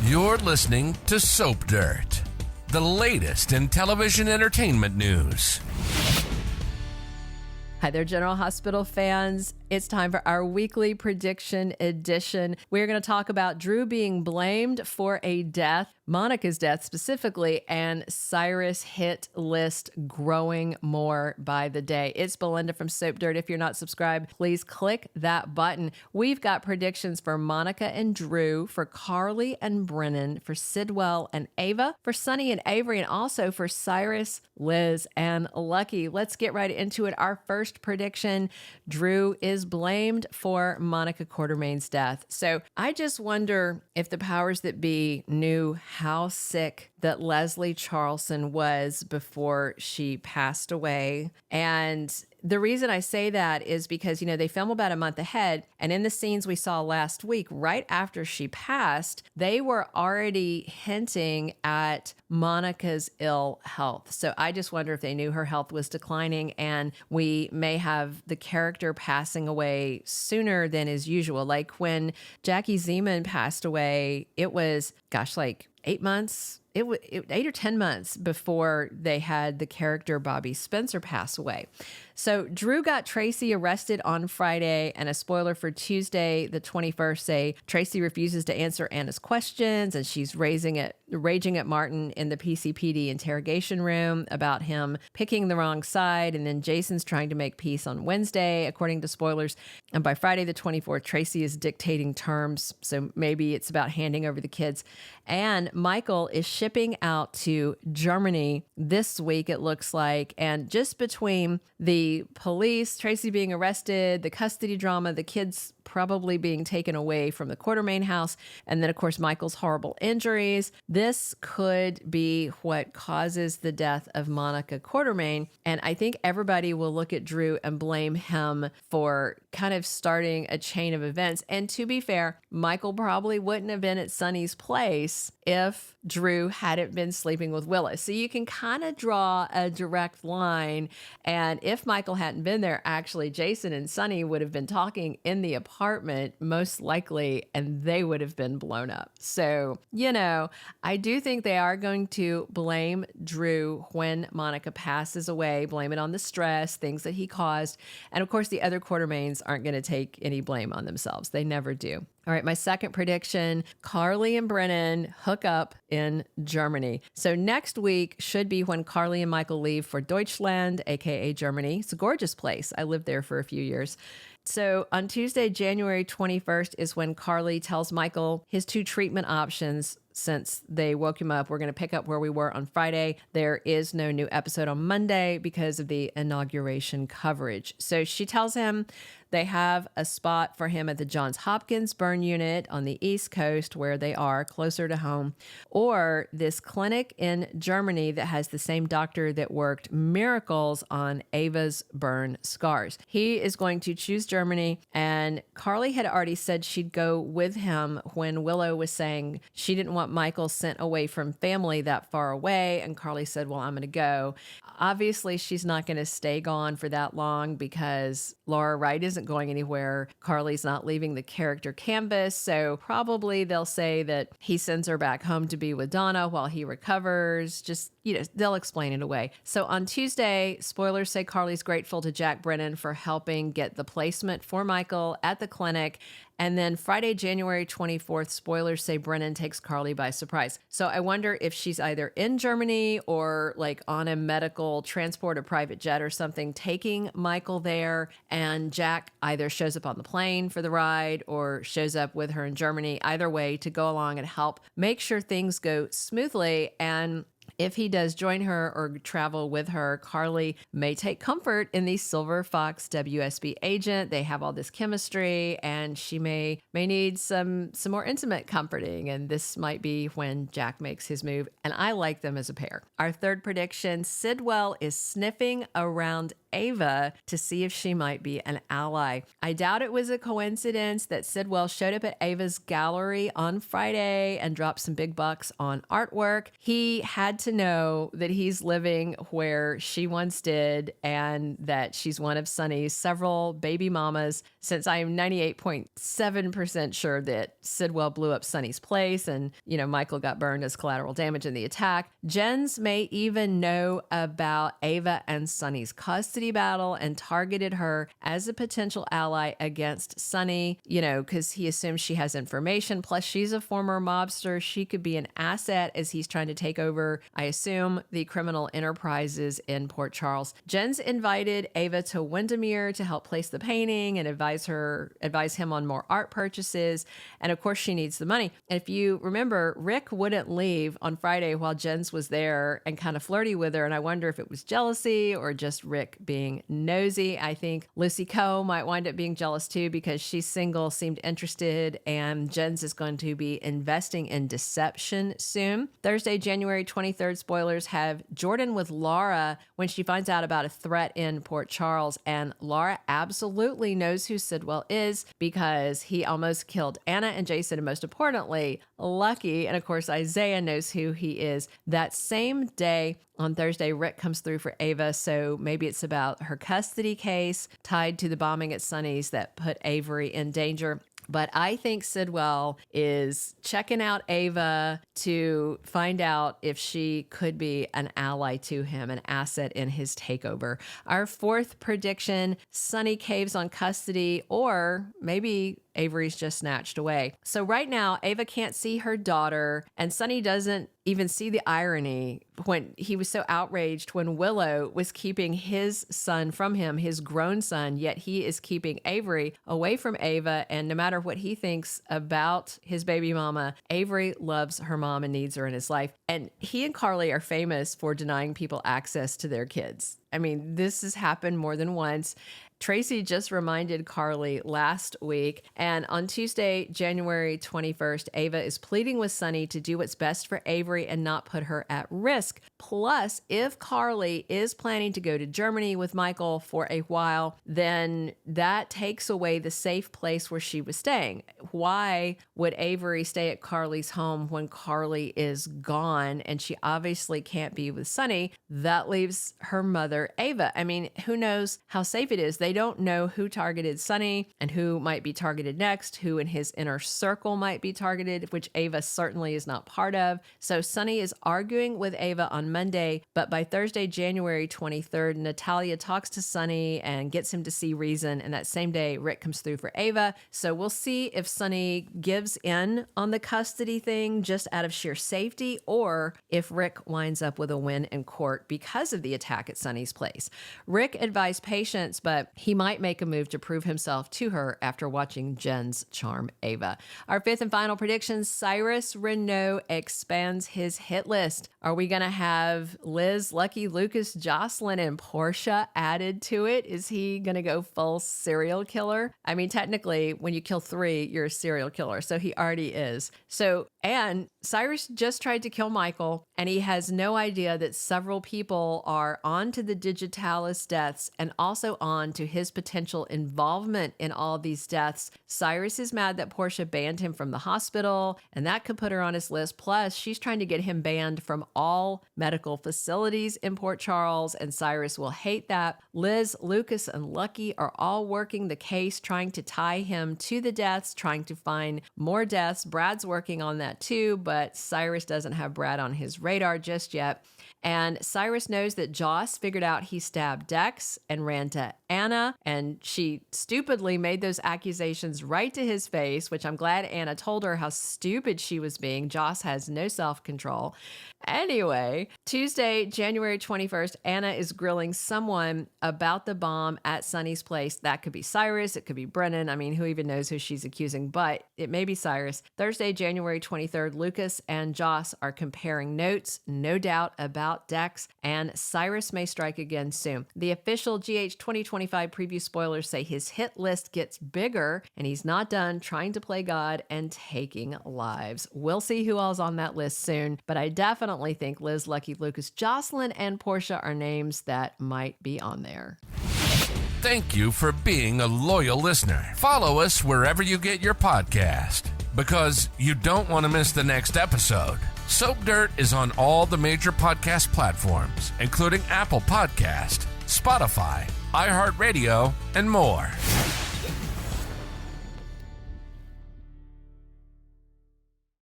You're listening to Soap Dirt, the latest in television entertainment news. Hi there, General Hospital fans. It's time for our weekly prediction edition. We're going to talk about Drew being blamed for a death, Monica's death specifically, and Cyrus hit list growing more by the day. It's Belinda from Soap Dirt. If you're not subscribed, please click that button. We've got predictions for Monica and Drew, for Carly and Brenan, for Sidwell and Ava, for Sonny and Avery, and also for Cyrus, Liz, and Lucky. Let's get right into it. Our first prediction: Drew is blamed for Monica Quartermaine's death. So I just wonder if the powers that be knew how sick that Leslie Charleson was before she passed away. And the reason I say that is because, they film about a month ahead. And in the scenes we saw last week, right after she passed, they were already hinting at Monica's ill health. So I just wonder if they knew her health was declining, and we may have the character passing away sooner than is usual. Like when Jackie Zeman passed away, it was, 8 months. It was 8 or 10 months before they had the character Bobby Spencer pass away. So Drew got Tracy arrested on Friday, and a spoiler for Tuesday, the 21st, say Tracy refuses to answer Anna's questions, and she's raging at Martin in the PCPD interrogation room about him picking the wrong side. And then Jason's trying to make peace on Wednesday, according to spoilers. And by Friday, the 24th, Tracy is dictating terms. So maybe it's about handing over the kids. And Michael is shipping out to Germany this week, it looks like. And just between the police, Tracy being arrested, the custody drama, the kids probably being taken away from the Quartermaine house, and then, of course, Michael's horrible injuries, this could be what causes the death of Monica Quartermaine. And I think everybody will look at Drew and blame him for kind of starting a chain of events. And to be fair, Michael probably wouldn't have been at Sonny's place if Drew hadn't been sleeping with Willis. So you can kind of draw a direct line. And if Michael hadn't been there, actually, Jason and Sonny would have been talking in the apartment, most likely, and they would have been blown up. So, I do think they are going to blame Drew when Monica passes away, blame it on the stress, things that he caused. And of course, the other Quartermaines aren't going to take any blame on themselves. They never do. All right, my second prediction, Carly and Brenan hook up in Germany. So next week should be when Carly and Michael leave for Deutschland, aka Germany. It's a gorgeous place. I lived there for a few years. So on Tuesday, January 21st is when Carly tells Michael his two treatment options. Since they woke him up, we're going to pick up where we were on Friday. There is no new episode on Monday because of the inauguration coverage. So she tells him they have a spot for him at the Johns Hopkins burn unit on the East Coast, where they are closer to home, or this clinic in Germany that has the same doctor that worked miracles on Ava's burn scars. He is going to choose Germany, and Carly had already said she'd go with him when Willow was saying she didn't want Michael sent away from family that far away, and Carly said, well, I'm going to go. Obviously, she's not going to stay gone for that long because Laura Wright isn't going anywhere. Carly's not leaving the character canvas, so probably they'll say that he sends her back home to be with Donna while he recovers. Just, they'll explain it away. So on Tuesday, spoilers say Carly's grateful to Jack Brenan for helping get the placement for Michael at the clinic. And then Friday, January 24th, spoilers say Brenan takes Carly by surprise. So I wonder if she's either in Germany or like on a medical transport, a private jet or something, taking Michael there. And Jack either shows up on the plane for the ride or shows up with her in Germany, either way, to go along and help make sure things go smoothly. And if he does join her or travel with her, Carly may take comfort in the Silver Fox WSB agent. They have all this chemistry, and she may need some more intimate comforting. And this might be when Jack makes his move. And I like them as a pair. Our third prediction, Sidwell is sniffing around Ava to see if she might be an ally. I doubt it was a coincidence that Sidwell showed up at Ava's gallery on Friday and dropped some big bucks on artwork. He had to know that he's living where she once did and that she's one of Sonny's several baby mamas, since I am 98.7% sure that Sidwell blew up Sonny's place and, Michael got burned as collateral damage in the attack. Jenz may even know about Ava and Sonny's custody battle and targeted her as a potential ally against Sonny, because he assumes she has information. Plus, she's a former mobster. She could be an asset as he's trying to take over, I assume, the criminal enterprises in Port Charles. Jenz invited Ava to Windermere to help place the painting and advise him on more art purchases. And of course, she needs the money. And if you remember, Rick wouldn't leave on Friday while Jenz was there and kind of flirty with her. And I wonder if it was jealousy or just Rick being nosy. I think Lucy Coe might wind up being jealous too because she's single, seemed interested, and Jenz is going to be investing in deception soon. Thursday, January 23rd, spoilers have Jordan with Laura when she finds out about a threat in Port Charles. And Laura absolutely knows who Sidwell is because he almost killed Anna and Jason, and most importantly, Lucky. And of course, Isaiah knows who he is. That same day, on Thursday, Rick comes through for Ava, so maybe it's about her custody case tied to the bombing at Sonny's that put Avery in danger. But I think Sidwell is checking out Ava to find out if she could be an ally to him, an asset in his takeover. Our fourth prediction, Sonny caves on custody, or maybe Avery's just snatched away. So right now, Ava can't see her daughter, and Sonny doesn't even see the irony when he was so outraged when Willow was keeping his son from him, his grown son, yet he is keeping Avery away from Ava. And no matter what he thinks about his baby mama, Avery loves her mom and needs her in his life. And he and Carly are famous for denying people access to their kids. I mean, this has happened more than once. Tracy just reminded Carly last week. And on Tuesday, January 21st, Ava is pleading with Sonny to do what's best for Avery and not put her at risk. Plus, if Carly is planning to go to Germany with Michael for a while, then that takes away the safe place where she was staying. Why would Avery stay at Carly's home when Carly is gone and she obviously can't be with Sonny? That leaves her mother, Ava. I mean, who knows how safe it is? They don't know who targeted Sonny and who might be targeted next, who in his inner circle might be targeted, which Ava certainly is not part of. So Sonny is arguing with Ava on Monday, but by Thursday, January 23rd, Natalia talks to Sonny and gets him to see reason. And that same day, Rick comes through for Ava. So we'll see if Sonny gives in on the custody thing just out of sheer safety, or if Rick winds up with a win in court because of the attack at Sonny's place. Rick advised patience, but he might make a move to prove himself to her after watching Jenz charm Ava. Our fifth and final prediction, Cyrus Renault expands his hit list. Are we going to have Liz, Lucky, Lucas, Jocelyn, and Portia added to it? Is he going to go full serial killer? I mean, technically, when you kill 3, you're a serial killer. So he already is. And Cyrus just tried to kill Michael, and he has no idea that several people are on to the Digitalis deaths and also on to his potential involvement in all these deaths. Cyrus is mad that Portia banned him from the hospital, and that could put her on his list. Plus, she's trying to get him banned from all medical facilities in Port Charles, and Cyrus will hate that. Liz, Lucas, and Lucky are all working the case, trying to tie him to the deaths, trying to find more deaths. Brad's working on that too, but Cyrus doesn't have Brad on his radar just yet. And Cyrus knows that Joss figured out he stabbed Dex and ran to Anna, and she stupidly made those accusations right to his face, which I'm glad Anna told her how stupid she was being. Joss has no self-control. Anyway, Tuesday, January 21st, Anna is grilling someone about the bomb at Sonny's place. That could be Cyrus. It could be Brenan. I mean, who even knows who she's accusing, but it may be Cyrus. Thursday, January 23rd, Lucas and Joss are comparing notes, no doubt about Dex, and Cyrus may strike again soon. The official GH 2025 preview spoilers say his hit list gets bigger, and he's not done trying to play God and taking lives. We'll see who all's on that list soon, but I definitely think Liz, Lucky, Lucas, Jocelyn, and Portia are names that might be on there. thank you for being a loyal listener. Follow us wherever you get your podcast, because you don't want to miss the next episode. Soap Dirt is on all the major podcast platforms, including Apple Podcast, Spotify, iHeartRadio, and more.